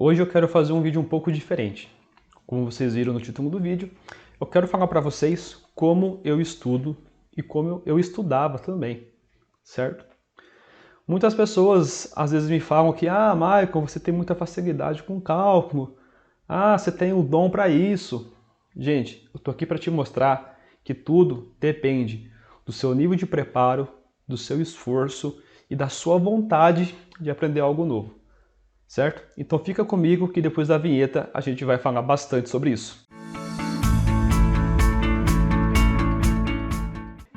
Hoje eu quero fazer um vídeo um pouco diferente. Como vocês viram no título do vídeo, eu quero falar para vocês como eu estudo e como eu estudava também, certo? Muitas pessoas às vezes me falam que Michael, você tem muita facilidade com cálculo, você tem o dom para isso. Gente, eu tô aqui para te mostrar que tudo depende do seu nível de preparo, do seu esforço e da sua vontade de aprender algo novo. Certo? Então fica comigo que depois da vinheta a gente vai falar bastante sobre isso.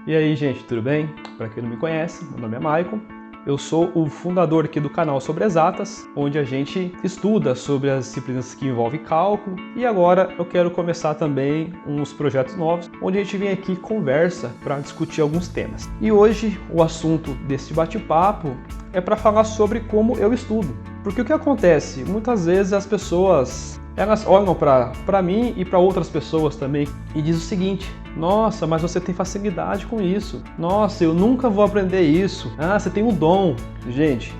E aí, gente, tudo bem? Para quem não me conhece, meu nome é Michael. Eu sou o fundador aqui do canal Sobre Exatas, onde a gente estuda sobre as disciplinas que envolvem cálculo. E agora eu quero começar também uns projetos novos, onde a gente vem aqui e conversa para discutir alguns temas. E hoje o assunto desse bate-papo é para falar sobre como eu estudo. Porque o que acontece? Muitas vezes as pessoas elas olham para mim e para outras pessoas também e dizem o seguinte: nossa, mas você tem facilidade com isso. Nossa, eu nunca vou aprender isso. Você tem um dom. Gente,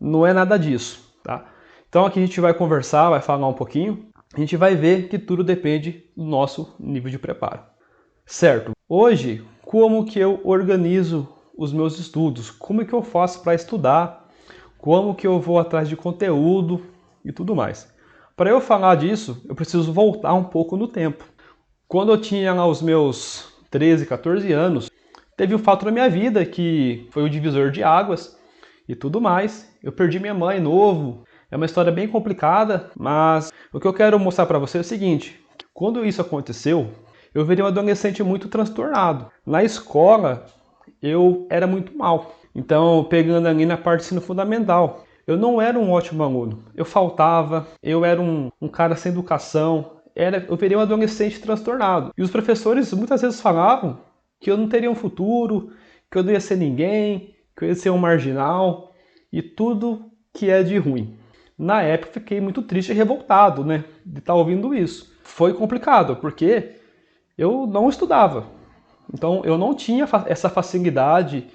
não é nada disso, tá? Então aqui a gente vai conversar, vai falar um pouquinho. A gente vai ver que tudo depende do nosso nível de preparo. Certo? Hoje, como que eu organizo os meus estudos? Como que eu faço para estudar? Como que eu vou atrás de conteúdo e tudo mais. Para eu falar disso, eu preciso voltar um pouco no tempo. Quando eu tinha lá os meus 13, 14 anos, teve um fato na minha vida que foi o divisor de águas e tudo mais. Eu perdi minha mãe novo. É uma história bem complicada, mas o que eu quero mostrar para você é o seguinte: quando isso aconteceu, eu virei um adolescente muito transtornado. Na escola, eu era muito mal. Então, pegando ali na parte do ensino fundamental, eu não era um ótimo aluno. Eu faltava, eu era um cara sem educação, eu virei um adolescente transtornado. E os professores muitas vezes falavam que eu não teria um futuro, que eu não ia ser ninguém, que eu ia ser um marginal e tudo que é de ruim. Na época, fiquei muito triste e revoltado, né, de estar ouvindo isso. Foi complicado, porque eu não estudava. Então, eu não tinha essa facilidade.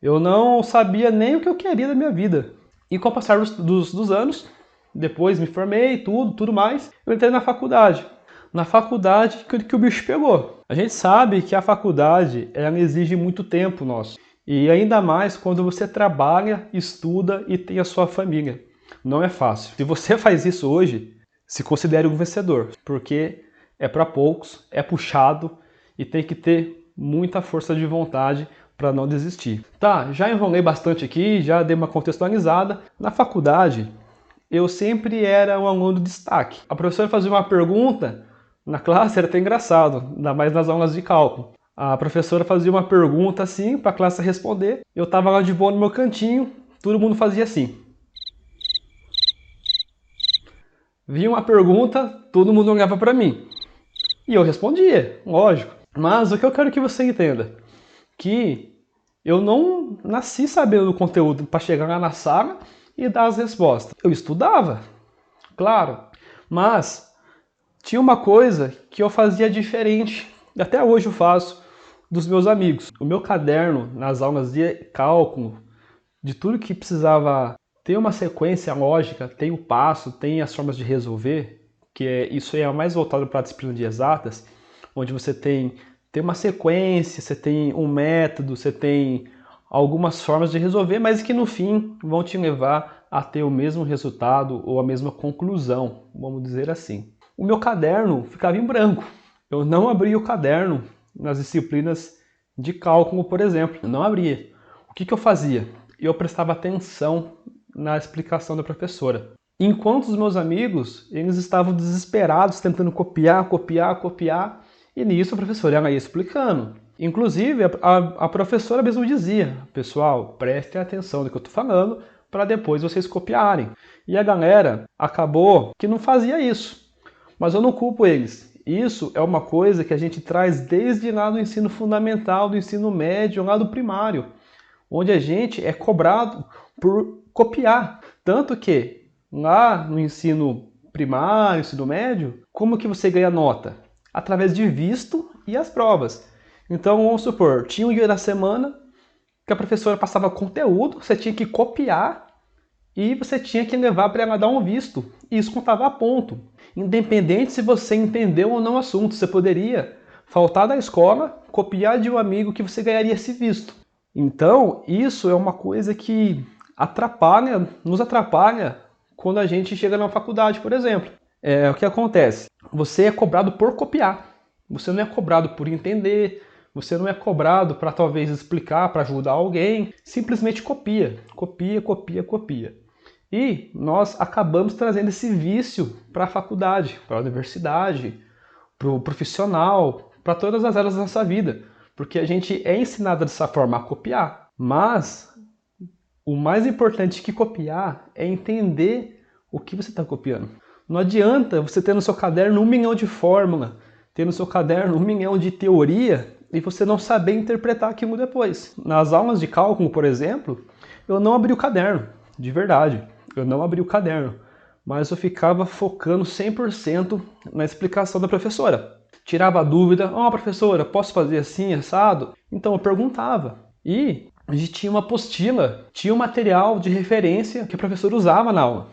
Eu não sabia nem o que eu queria da minha vida. E com o passar dos anos, depois me formei, tudo mais, eu entrei na faculdade. Na faculdade que o bicho pegou. A gente sabe que a faculdade ela exige muito tempo nosso. E ainda mais quando você trabalha, estuda e tem a sua família. Não é fácil. Se você faz isso hoje, se considere um vencedor. Porque é para poucos, é puxado e tem que ter muita força de vontade para não desistir. Tá, já enrolei bastante aqui, já dei uma contextualizada. Na faculdade, eu sempre era um aluno de destaque. A professora fazia uma pergunta na classe, era até engraçado, ainda mais nas aulas de cálculo. A professora fazia uma pergunta assim para a classe responder. Eu estava lá de boa no meu cantinho, todo mundo fazia assim. Vinha uma pergunta, todo mundo olhava para mim. E eu respondia, lógico. Mas o que eu quero que você entenda, que eu não nasci sabendo o conteúdo para chegar lá na sala e dar as respostas. Eu estudava, claro, mas tinha uma coisa que eu fazia diferente, e até hoje eu faço, dos meus amigos. O meu caderno, nas aulas de cálculo, de tudo que precisava ter uma sequência lógica, tem o passo, tem as formas de resolver, isso é mais voltado para a disciplina de exatas, onde você tem uma sequência, você tem um método, você tem algumas formas de resolver, mas que no fim vão te levar a ter o mesmo resultado ou a mesma conclusão, vamos dizer assim. O meu caderno ficava em branco. Eu não abria o caderno nas disciplinas de cálculo, por exemplo. Eu não abria. O que eu fazia? Eu prestava atenção na explicação da professora. Enquanto os meus amigos, eles estavam desesperados, tentando copiar, e nisso a professora ela ia explicando. Inclusive, a professora mesmo dizia: pessoal, prestem atenção no que eu estou falando para depois vocês copiarem. E a galera acabou que não fazia isso. Mas eu não culpo eles. Isso é uma coisa que a gente traz desde lá do ensino fundamental, do ensino médio, lá do primário, onde a gente é cobrado por copiar. Tanto que lá no ensino primário, ensino médio, como que você ganha nota? Através de visto e as provas. Então, vamos supor, tinha um dia da semana que a professora passava conteúdo, você tinha que copiar e você tinha que levar para ela dar um visto, e isso contava a ponto. Independente se você entendeu ou não o assunto, você poderia faltar da escola, copiar de um amigo que você ganharia esse visto. Então, isso é uma coisa que nos atrapalha quando a gente chega na faculdade, por exemplo. O que acontece? Você é cobrado por copiar. Você não é cobrado por entender, você não é cobrado para talvez explicar, para ajudar alguém. Simplesmente copia, copia, copia, copia. E nós acabamos trazendo esse vício para a faculdade, para a universidade, para o profissional, para todas as áreas da nossa vida. Porque a gente é ensinado dessa forma a copiar. Mas o mais importante que copiar é entender o que você está copiando. Não adianta você ter no seu caderno 1 milhão de fórmula, ter no seu caderno 1 milhão de teoria e você não saber interpretar aquilo depois. Nas aulas de cálculo, por exemplo, eu não abri o caderno, de verdade. Eu não abri o caderno, mas eu ficava focando 100% na explicação da professora. Tirava a dúvida, professora, posso fazer assim, assado? Então eu perguntava. E a gente tinha uma apostila, tinha um material de referência que a professora usava na aula.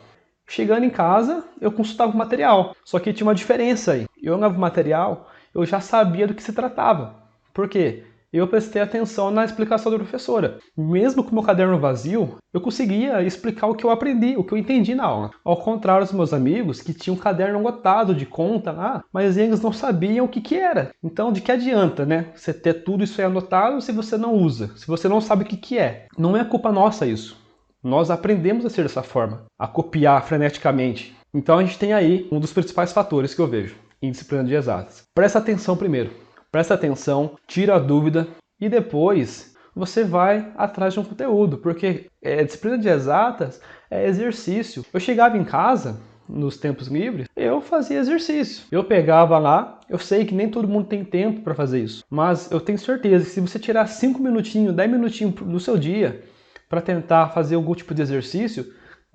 Chegando em casa, eu consultava o material, só que tinha uma diferença aí. Eu olhava o material, eu já sabia do que se tratava. Por quê? Eu prestei atenção na explicação da professora. Mesmo com o meu caderno vazio, eu conseguia explicar o que eu aprendi, o que eu entendi na aula. Ao contrário dos meus amigos, que tinham um caderno lotado de conta lá, mas eles não sabiam o que era. Então, de que adianta, né? Você ter tudo isso aí anotado se você não usa, se você não sabe o que é. Não é culpa nossa isso. Nós aprendemos a ser dessa forma, a copiar freneticamente. Então, a gente tem aí um dos principais fatores que eu vejo em disciplina de exatas. Presta atenção primeiro. Presta atenção, tira a dúvida e depois você vai atrás de um conteúdo, porque disciplina de exatas é exercício. Eu chegava em casa, nos tempos livres, eu fazia exercício. Eu pegava lá, eu sei que nem todo mundo tem tempo para fazer isso, mas eu tenho certeza que se você tirar 5 minutinhos, 10 minutinhos do seu dia para tentar fazer algum tipo de exercício,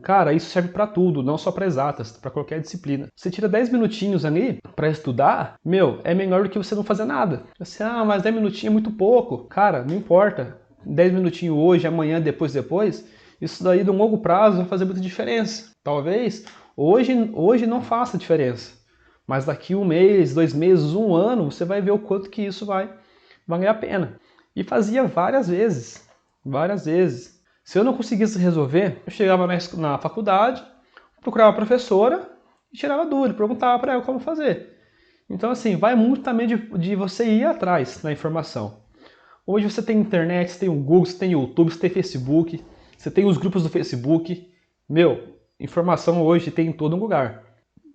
cara, isso serve para tudo, não só para exatas, para qualquer disciplina. Você tira 10 minutinhos ali para estudar, é melhor do que você não fazer nada. Você, mas 10 minutinhos é muito pouco. Cara, não importa. 10 minutinhos hoje, amanhã, depois, isso daí de um longo prazo vai fazer muita diferença. Talvez hoje não faça diferença, mas daqui 1 mês, 2 meses, 1 ano, você vai ver o quanto que isso vai valer a pena. E fazia várias vezes. Se eu não conseguisse resolver, eu chegava na faculdade, procurava a professora e tirava dúvida, perguntava para ela como fazer. Então, assim, vai muito também de você ir atrás da informação. Hoje você tem internet, você tem o Google, você tem o YouTube, você tem Facebook, você tem os grupos do Facebook. Informação hoje tem em todo lugar.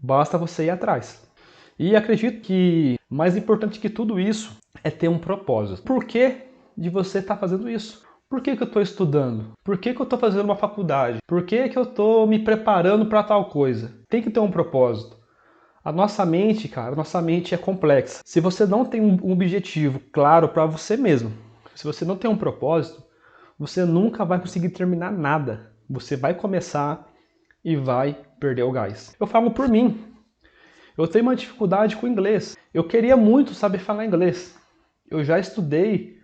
Basta você ir atrás. E acredito que mais importante que tudo isso é ter um propósito. Por que de você estar fazendo isso? Por que eu estou estudando? Por que eu estou fazendo uma faculdade? Por que eu estou me preparando para tal coisa? Tem que ter um propósito. A nossa mente, cara, é complexa. Se você não tem um objetivo claro para você mesmo, se você não tem um propósito, você nunca vai conseguir terminar nada. Você vai começar e vai perder o gás. Eu falo por mim. Eu tenho uma dificuldade com o inglês. Eu queria muito saber falar inglês. Eu já estudei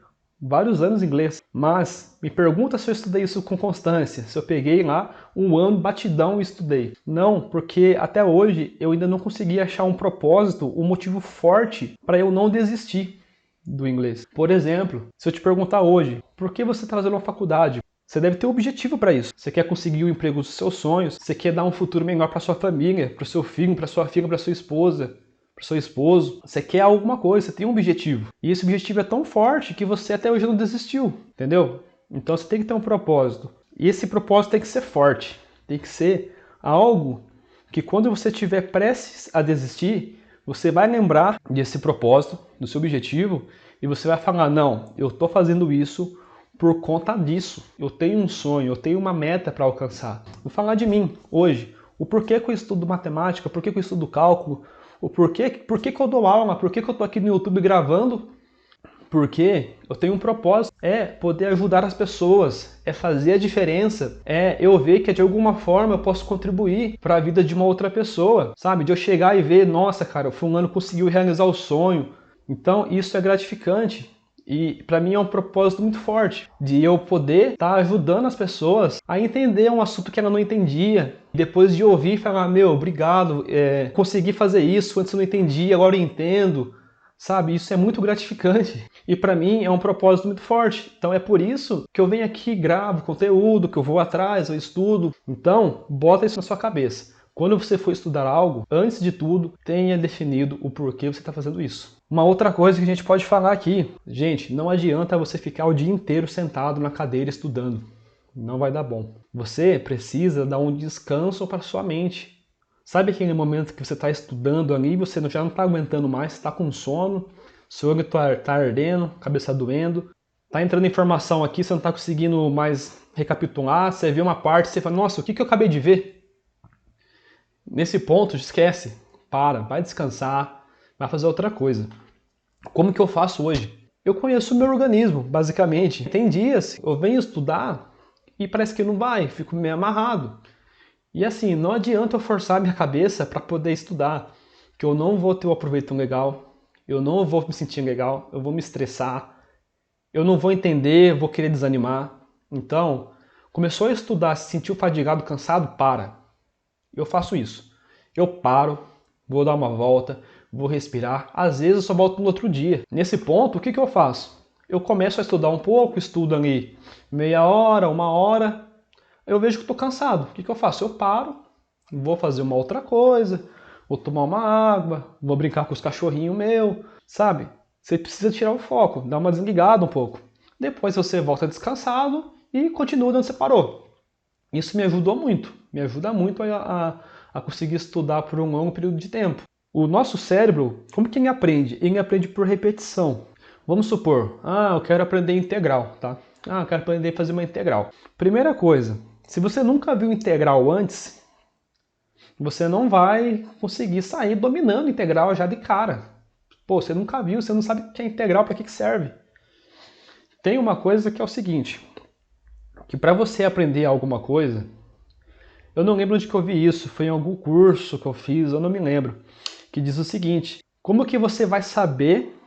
vários anos em inglês, mas me pergunta se eu estudei isso com constância, se eu peguei lá 1 ano batidão e estudei. Não, porque até hoje eu ainda não consegui achar um propósito, um motivo forte para eu não desistir do inglês. Por exemplo, se eu te perguntar hoje, por que você está fazendo uma faculdade? Você deve ter um objetivo para isso. Você quer conseguir o emprego dos seus sonhos, você quer dar um futuro melhor para sua família, para o seu filho, para sua filha, para sua esposa, para o seu esposo. Você quer alguma coisa, você tem um objetivo. E esse objetivo é tão forte que você até hoje não desistiu, entendeu? Então você tem que ter um propósito. E esse propósito tem que ser forte. Tem que ser algo que quando você estiver prestes a desistir, você vai lembrar desse propósito, do seu objetivo, e você vai falar, não, eu estou fazendo isso por conta disso. Eu tenho um sonho, eu tenho uma meta para alcançar. Vou falar de mim hoje. O porquê que eu estudo matemática, por que eu estudo cálculo, o por que que eu dou aula, por que eu estou aqui no YouTube gravando? Porque eu tenho um propósito, é poder ajudar as pessoas, é fazer a diferença, é eu ver que de alguma forma eu posso contribuir para a vida de uma outra pessoa, sabe? De eu chegar e ver, nossa, cara, o fulano conseguiu realizar o sonho. Então isso é gratificante. E para mim é um propósito muito forte, de eu poder estar ajudando as pessoas a entender um assunto que ela não entendia. Depois de ouvir, falar, meu, obrigado, consegui fazer isso, antes eu não entendia, agora eu entendo. Sabe, isso é muito gratificante. E para mim é um propósito muito forte. Então é por isso que eu venho aqui, gravo conteúdo, que eu vou atrás, eu estudo. Então, bota isso na sua cabeça. Quando você for estudar algo, antes de tudo, tenha definido o porquê você está fazendo isso. Uma outra coisa que a gente pode falar aqui, gente, não adianta você ficar o dia inteiro sentado na cadeira estudando. Não vai dar bom. Você precisa dar um descanso para sua mente. Sabe aquele momento que você está estudando ali, você já não está aguentando mais, está com sono, seu olho está ardendo, cabeça doendo, está entrando informação aqui, você não está conseguindo mais recapitular, você vê uma parte, você fala, nossa, o que eu acabei de ver? Nesse ponto, esquece, vai descansar, vai fazer outra coisa. Como que eu faço hoje? Eu conheço o meu organismo, basicamente. Tem dias eu venho estudar e parece que não vai, fico meio amarrado. E assim, não adianta eu forçar minha cabeça para poder estudar, que eu não vou ter um aproveito legal, eu não vou me sentir legal, eu vou me estressar, eu não vou entender, vou querer desanimar. Então, começou a estudar, se sentiu fadigado, cansado, para. Eu faço isso. Eu paro, vou dar uma volta, vou respirar. Às vezes eu só volto no outro dia. Nesse ponto, o que eu faço? Eu começo a estudar um pouco, estudo ali meia hora, uma hora. Eu vejo que estou cansado. O que eu faço? Eu paro, vou fazer uma outra coisa, vou tomar uma água, vou brincar com os cachorrinhos meu, sabe? Você precisa tirar o foco, dar uma desligada um pouco. Depois você volta descansado e continua onde você parou. Isso me ajudou muito, me ajuda muito a conseguir estudar por um longo período de tempo. O nosso cérebro, como que ele aprende? Ele aprende por repetição. Vamos supor, eu quero aprender integral, tá? Eu quero aprender a fazer uma integral. Primeira coisa, se você nunca viu integral antes, você não vai conseguir sair dominando integral já de cara. Pô, você nunca viu, você não sabe o que é integral, para que serve. Tem uma coisa que é o seguinte, que para você aprender alguma coisa, eu não lembro onde que eu vi isso, foi em algum curso que eu fiz, eu não me lembro, que diz o seguinte, como que você vai saber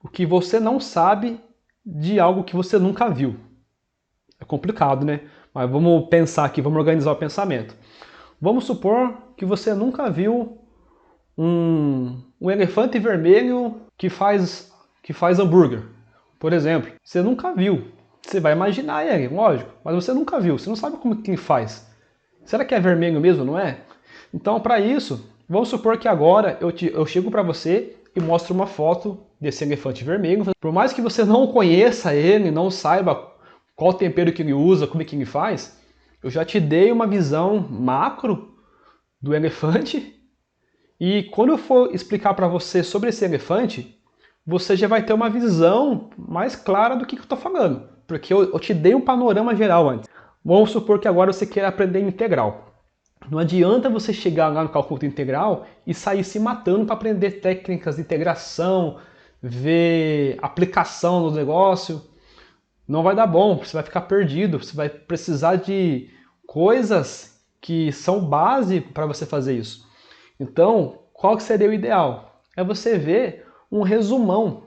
o que você não sabe de algo que você nunca viu? É complicado, né? Mas vamos pensar aqui, vamos organizar o pensamento. Vamos supor que você nunca viu um elefante vermelho que faz hambúrguer, por exemplo. Você nunca viu. Você vai imaginar ele, lógico, mas você nunca viu, você não sabe como que ele faz. Será que é vermelho mesmo, não é? Então, para isso, vamos supor que agora eu chego para você e mostro uma foto desse elefante vermelho. Por mais que você não conheça ele, não saiba qual tempero que ele usa, como é que ele faz, eu já te dei uma visão macro do elefante e quando eu for explicar para você sobre esse elefante, você já vai ter uma visão mais clara do que eu estou falando, porque eu te dei um panorama geral antes. Vamos supor que agora você quer aprender integral. Não adianta você chegar lá no cálculo integral e sair se matando para aprender técnicas de integração, ver aplicação no negócio. Não vai dar bom, você vai ficar perdido, você vai precisar de coisas que são base para você fazer isso. Então, qual que seria o ideal? É você ver um resumão.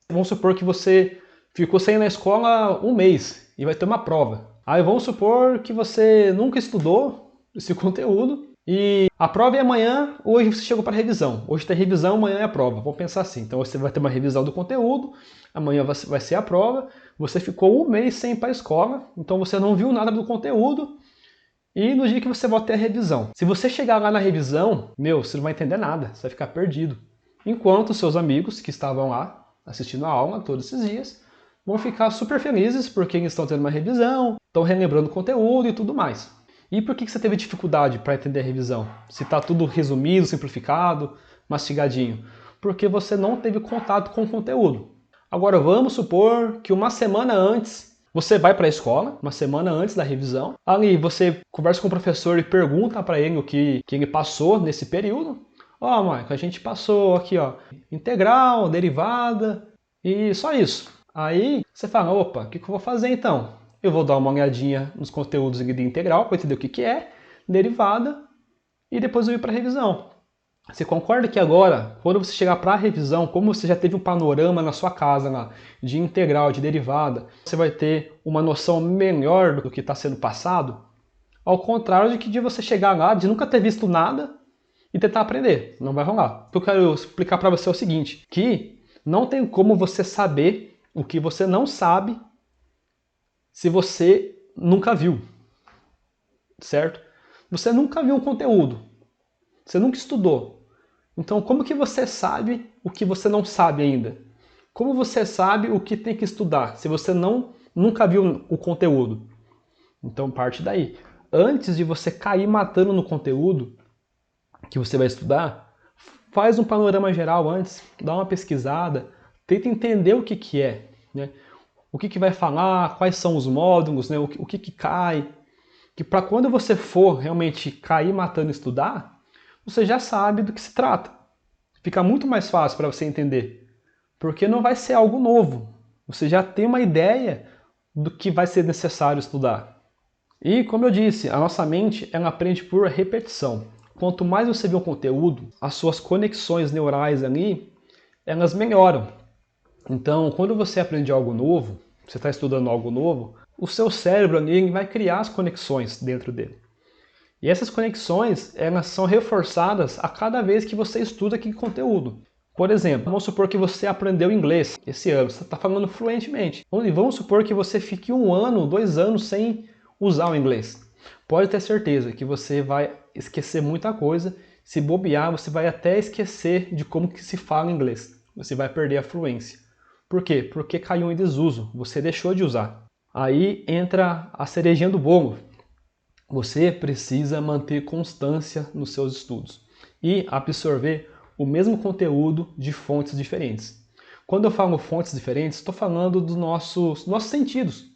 Vamos supor que você ficou sem ir na escola um mês e vai ter uma prova. Aí vamos supor que você nunca estudou esse conteúdo e a prova é amanhã, hoje você chegou para revisão. Hoje tem revisão, amanhã é a prova. Vamos pensar assim. Então você vai ter uma revisão do conteúdo, amanhã vai ser a prova. Você ficou um mês sem ir para a escola, então você não viu nada do conteúdo. E no dia que você vai ter a revisão. Se você chegar lá na revisão, você não vai entender nada, você vai ficar perdido. Enquanto seus amigos que estavam lá assistindo a aula todos esses dias vão ficar super felizes porque eles estão tendo uma revisão, estão relembrando o conteúdo e tudo mais. E por que você teve dificuldade para entender a revisão? Se está tudo resumido, simplificado, mastigadinho? Porque você não teve contato com o conteúdo. Agora vamos supor que uma semana antes você vai para a escola, uma semana antes da revisão. Ali você conversa com o professor e pergunta para ele o que ele passou nesse período. Michael, a gente passou aqui, integral, derivada e só isso. Aí você fala, opa, o que eu vou fazer então? Eu vou dar uma olhadinha nos conteúdos de integral para entender o que é, derivada, e depois eu ir para a revisão. Você concorda que agora, quando você chegar para a revisão, como você já teve um panorama na sua casa lá, de integral, de derivada, você vai ter uma noção melhor do que está sendo passado? Ao contrário de que de você chegar lá, de nunca ter visto nada e tentar aprender. Não vai rolar. O que eu quero explicar para você é o seguinte, que não tem como você saber o que você não sabe se você nunca viu, certo? Você nunca viu um conteúdo, você nunca estudou. Então, como que você sabe o que você não sabe ainda? Como você sabe o que tem que estudar se você nunca viu o conteúdo? Então, parte daí. Antes de você cair matando no conteúdo que você vai estudar, faz um panorama geral antes, dá uma pesquisada, tenta entender o que é, né? O que vai falar, quais são os módulos, né? O que cai, que para quando você for realmente cair matando e estudar, você já sabe do que se trata. Fica muito mais fácil para você entender, porque não vai ser algo novo. Você já tem uma ideia do que vai ser necessário estudar. E, como eu disse, a nossa mente ela aprende por repetição. Quanto mais você vê um conteúdo, as suas conexões neurais ali, elas melhoram. Então, quando você aprende algo novo, você está estudando algo novo, o seu cérebro ali vai criar as conexões dentro dele. E essas conexões, elas são reforçadas a cada vez que você estuda aquele conteúdo. Por exemplo, vamos supor que você aprendeu inglês esse ano, você está falando fluentemente. E vamos supor que você fique 1 ano, 2 anos sem usar o inglês. Pode ter certeza que você vai esquecer muita coisa. Se bobear, você vai até esquecer de como que se fala inglês. Você vai perder a fluência. Por quê? Porque caiu em desuso, você deixou de usar. Aí entra a cerejinha do bolo. Você precisa manter constância nos seus estudos e absorver o mesmo conteúdo de fontes diferentes. Quando eu falo fontes diferentes, estou falando dos nossos sentidos.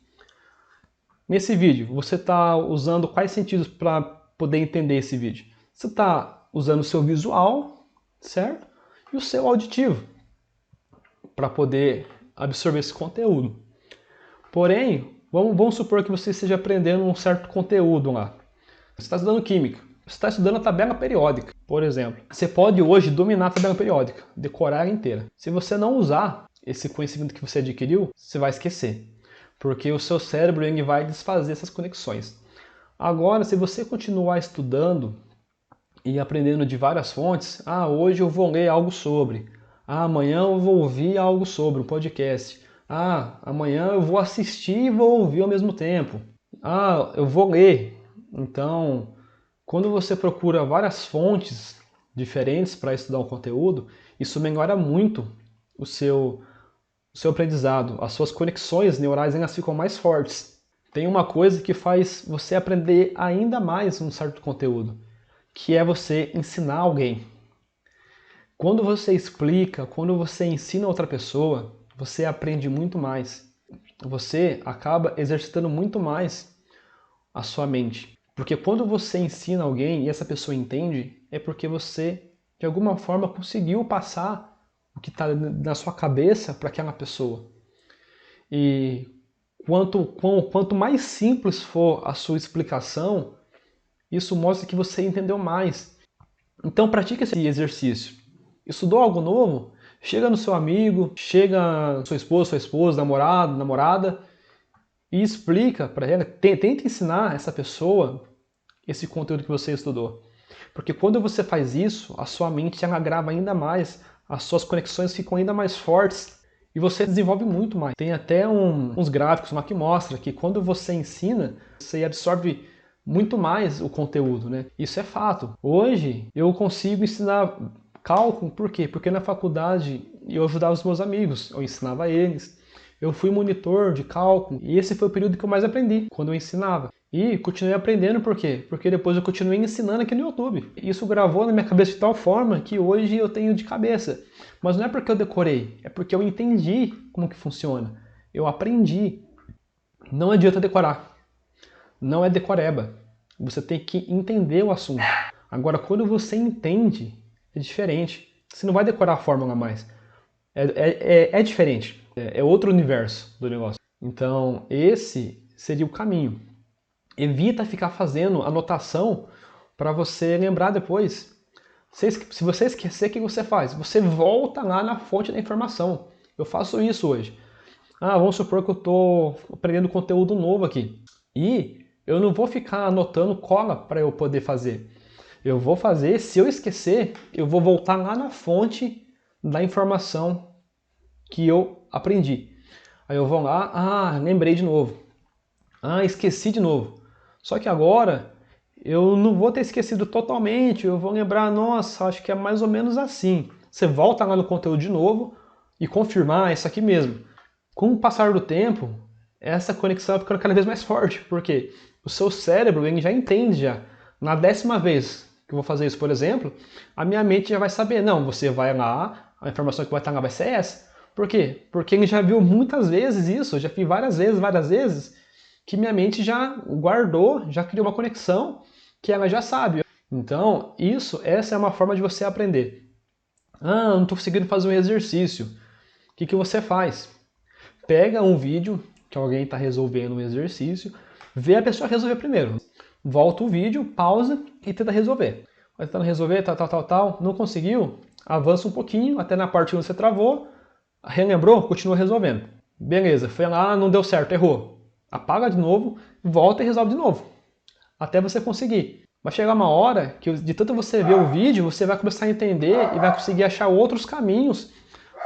Nesse vídeo, você está usando quais sentidos para poder entender esse vídeo? Você está usando o seu visual, certo? E o seu auditivo, para poder absorver esse conteúdo. Porém, vamos supor que você esteja aprendendo um certo conteúdo lá. Você está estudando química, você está estudando a tabela periódica, por exemplo. Você pode hoje dominar a tabela periódica, decorar ela inteira. Se você não usar esse conhecimento que você adquiriu, você vai esquecer. Porque o seu cérebro ele vai desfazer essas conexões. Agora, se você continuar estudando e aprendendo de várias fontes, hoje eu vou ler algo sobre, amanhã eu vou ouvir algo sobre, um podcast, amanhã eu vou assistir e vou ouvir ao mesmo tempo, eu vou ler. Então, quando você procura várias fontes diferentes para estudar um conteúdo, isso melhora muito o seu aprendizado, as suas conexões neurais elas ficam mais fortes. Tem uma coisa que faz você aprender ainda mais um certo conteúdo, que é você ensinar alguém. Quando você explica, quando você ensina outra pessoa, você aprende muito mais. Você acaba exercitando muito mais a sua mente. Porque quando você ensina alguém e essa pessoa entende, é porque você, de alguma forma, conseguiu passar o que está na sua cabeça para aquela pessoa. E quanto mais simples for a sua explicação, isso mostra que você entendeu mais. Então pratique esse exercício. Estudou algo novo? Chega no seu amigo, chega no sua esposa, namorado, namorada, e explica para ela, tenta ensinar essa pessoa esse conteúdo que você estudou. Porque quando você faz isso, a sua mente ela grava ainda mais, as suas conexões ficam ainda mais fortes e você desenvolve muito mais. Tem até uns gráficos lá que mostra que quando você ensina, você absorve muito mais o conteúdo, né? Isso é fato. Hoje eu consigo ensinar cálculo, por quê? Porque na faculdade eu ajudava os meus amigos, eu ensinava eles. Eu fui monitor de cálculo e esse foi o período que eu mais aprendi, quando eu ensinava. E continuei aprendendo por quê? Porque depois eu continuei ensinando aqui no YouTube. Isso gravou na minha cabeça de tal forma que hoje eu tenho de cabeça. Mas não é porque eu decorei, é porque eu entendi como que funciona. Eu aprendi. Não adianta decorar. Não é decoreba. Você tem que entender o assunto. Agora, quando você entende, é diferente. Você não vai decorar a fórmula mais. É diferente. É outro universo do negócio. Então, esse seria o caminho. Evita ficar fazendo anotação para você lembrar depois. Se você esquecer, o que você faz? Você volta lá na fonte da informação. Eu faço isso hoje. Vamos supor que eu estou aprendendo conteúdo novo aqui. E eu não vou ficar anotando cola para eu poder fazer. Eu vou fazer, se eu esquecer, eu vou voltar lá na fonte da informação que eu aprendi. Aí eu vou lá, lembrei de novo. Esqueci de novo. Só que agora eu não vou ter esquecido totalmente, eu vou lembrar, nossa, acho que é mais ou menos assim. Você volta lá no conteúdo de novo e confirmar isso aqui mesmo. Com o passar do tempo, essa conexão vai ficando cada vez mais forte, porque o seu cérebro ele já entende já. Na 10ª vez que eu vou fazer isso, por exemplo, a minha mente já vai saber, não, você vai lá, a informação que vai estar lá vai ser essa. Por quê? Porque ele já viu muitas vezes isso, já fiz várias vezes, que minha mente já guardou, já criou uma conexão que ela já sabe. Então, essa é uma forma de você aprender. Não estou conseguindo fazer um exercício. O que você faz? Pega um vídeo que alguém está resolvendo um exercício, vê a pessoa resolver primeiro. Volta o vídeo, pausa e tenta resolver. Vai tentando resolver, tal, não conseguiu? Avança um pouquinho, até na parte onde você travou, relembrou, continua resolvendo. Beleza, foi lá, não deu certo, errou. Apaga de novo, volta e resolve de novo. Até você conseguir. Vai chegar uma hora que de tanto você ver o vídeo, você vai começar a entender e vai conseguir achar outros caminhos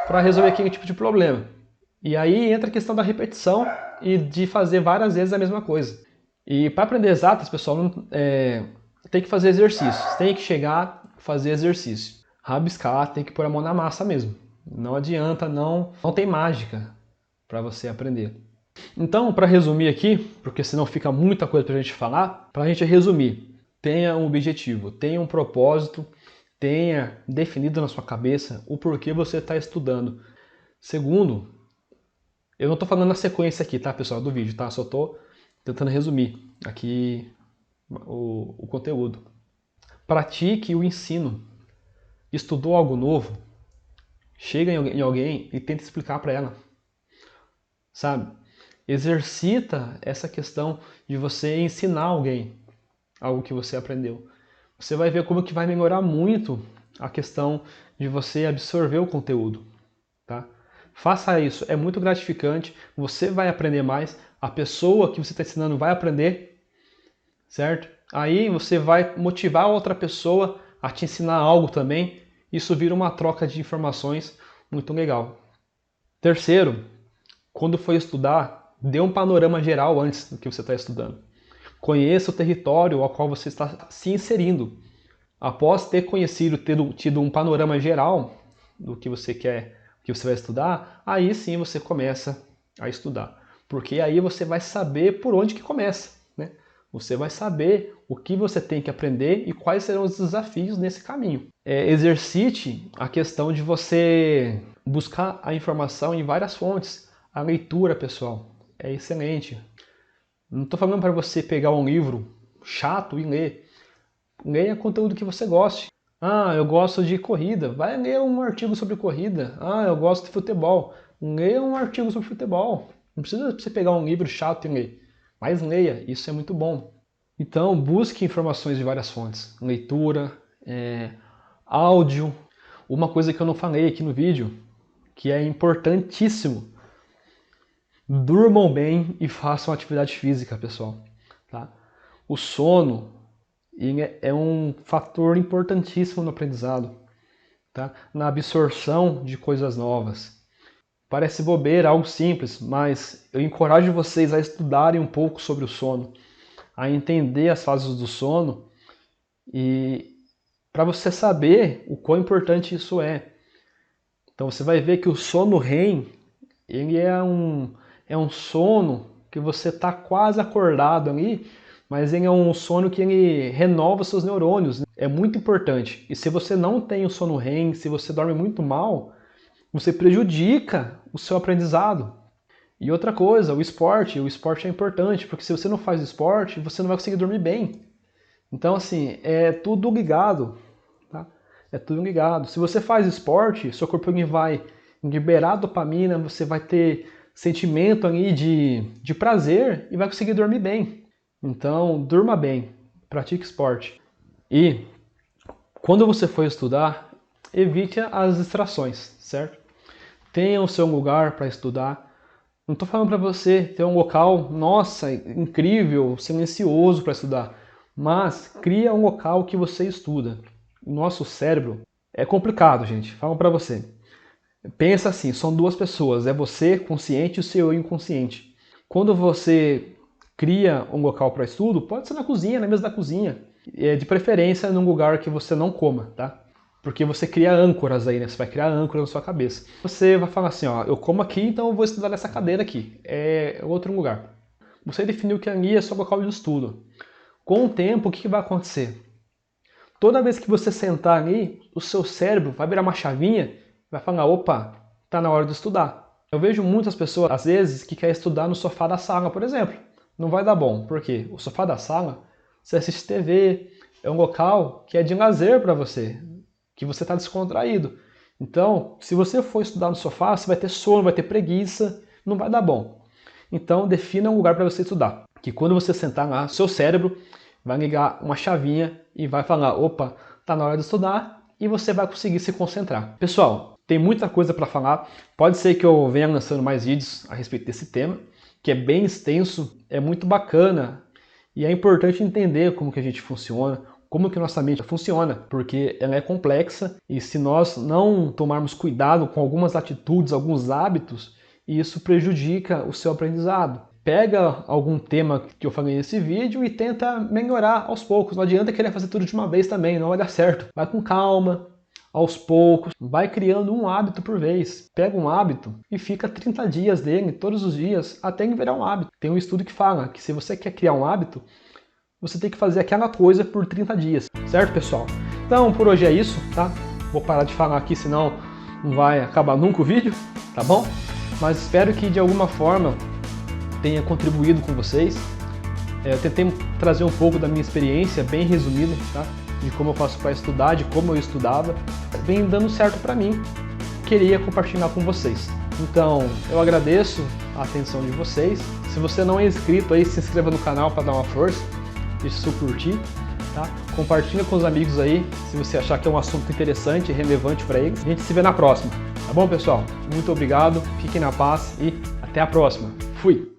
para resolver aquele tipo de problema. E aí entra a questão da repetição e de fazer várias vezes a mesma coisa. E para aprender exatas, pessoal, tem que fazer exercícios. Tem que chegar, fazer exercício. Rabiscar, tem que pôr a mão na massa mesmo. Não adianta, não tem mágica para você aprender. Então, para resumir aqui, porque senão fica muita coisa para a gente falar, para a gente resumir, tenha um objetivo, tenha um propósito, tenha definido na sua cabeça o porquê você está estudando. Segundo, eu não estou falando na sequência aqui, tá, pessoal, do vídeo, tá? Só estou tentando resumir aqui o conteúdo. Pratique o ensino. Estudou algo novo? Chega em alguém e tenta explicar para ela. Sabe? Exercita essa questão de você ensinar alguém algo que você aprendeu. Você vai ver como que vai melhorar muito a questão de você absorver o conteúdo, tá? Faça isso, é muito gratificante, você vai aprender mais, a pessoa que você está ensinando vai aprender, certo? Aí você vai motivar a outra pessoa a te ensinar algo também, isso vira uma troca de informações muito legal. Terceiro, quando for estudar, dê um panorama geral antes do que você está estudando. Conheça o território ao qual você está se inserindo. Após ter conhecido, tido um panorama geral do que você quer, que você vai estudar, aí sim você começa a estudar. Porque aí você vai saber por onde que começa, né? Você vai saber o que você tem que aprender e quais serão os desafios nesse caminho. Exercite a questão de você buscar a informação em várias fontes. A leitura, pessoal, é excelente. Não estou falando para você pegar um livro chato e ler. Leia conteúdo que você goste. Eu gosto de corrida. Vai ler um artigo sobre corrida. Eu gosto de futebol. Leia um artigo sobre futebol. Não precisa você pegar um livro chato e ler. Mas leia, isso é muito bom. Então, busque informações de várias fontes. Leitura, áudio. Uma coisa que eu não falei aqui no vídeo, que é importantíssimo. Durmam bem e façam atividade física, pessoal. Tá? O sono é um fator importantíssimo no aprendizado, tá? Na absorção de coisas novas. Parece bobeira, algo simples, mas eu encorajo vocês a estudarem um pouco sobre o sono, a entender as fases do sono e para você saber o quão importante isso é. Então você vai ver que o sono REM, ele é um sono que você está quase acordado ali, mas ele é um sono que ele renova seus neurônios. É muito importante. E se você não tem o sono REM, se você dorme muito mal, você prejudica o seu aprendizado. E outra coisa, o esporte é importante, porque se você não faz esporte, você não vai conseguir dormir bem. Então, assim, é tudo ligado, tá? É tudo ligado. Se você faz esporte, seu corpo vai liberar dopamina, você vai ter sentimento ali de prazer e vai conseguir dormir bem. Então, durma bem, pratique esporte. E Quando você for estudar, evite as distrações, certo? Tenha o seu lugar para estudar. Não estou falando para você ter um local, nossa, incrível, silencioso para estudar, mas cria um local que você estuda. O nosso cérebro é complicado, gente. Falo para você. Pensa assim, são duas pessoas, é você consciente e o seu eu inconsciente. Quando você cria um local para estudo, pode ser na cozinha, na mesa da cozinha, de preferência num lugar que você não coma, tá? Porque você cria âncoras aí, né? Você vai criar âncoras na sua cabeça. Você vai falar assim, ó, eu como aqui, então eu vou estudar nessa cadeira aqui. É outro lugar. Você definiu que ali é seu local de estudo. Com o tempo, o que vai acontecer? Toda vez que você sentar ali, o seu cérebro vai virar uma chavinha, vai falar, opa, tá na hora de estudar. Eu vejo muitas pessoas, às vezes, que querem estudar no sofá da sala, por exemplo. Não vai dar bom. Por quê? O sofá da sala, você assiste TV, é um local que é de lazer para você, que você está descontraído. Então, se você for estudar no sofá, você vai ter sono, vai ter preguiça, não vai dar bom. Então, defina um lugar para você estudar. Que quando você sentar lá, seu cérebro vai ligar uma chavinha e vai falar, opa, tá na hora de estudar, e você vai conseguir se concentrar. Pessoal, tem muita coisa para falar. Pode ser que eu venha lançando mais vídeos a respeito desse tema, que é bem extenso, é muito bacana, e é importante entender como que a gente funciona, como que nossa mente funciona, porque ela é complexa e se nós não tomarmos cuidado com algumas atitudes, alguns hábitos, isso prejudica o seu aprendizado. Pega algum tema que eu falei nesse vídeo e tenta melhorar aos poucos. Não adianta querer fazer tudo de uma vez também, não vai dar certo. Vai com calma, aos poucos, vai criando um hábito por vez. Pega um hábito e fica 30 dias dele, todos os dias, até ele virar um hábito. Tem um estudo que fala que se você quer criar um hábito, você tem que fazer aquela coisa por 30 dias, certo, pessoal? Então, por hoje é isso, tá? Vou parar de falar aqui, senão não vai acabar nunca o vídeo, tá bom? Mas espero que de alguma forma tenha contribuído com vocês. Eu tentei trazer um pouco da minha experiência, bem resumida, tá? De como eu faço para estudar, de como eu estudava. Vem dando certo para mim, queria compartilhar com vocês. Então, eu agradeço a atenção de vocês. Se você não é inscrito aí, se inscreva no canal para dar uma força. Deixe seu curtir, tá? Compartilha com os amigos aí, se você achar que é um assunto interessante e relevante para eles. A gente se vê na próxima, tá bom, pessoal? Muito obrigado, fiquem na paz e até a próxima. Fui!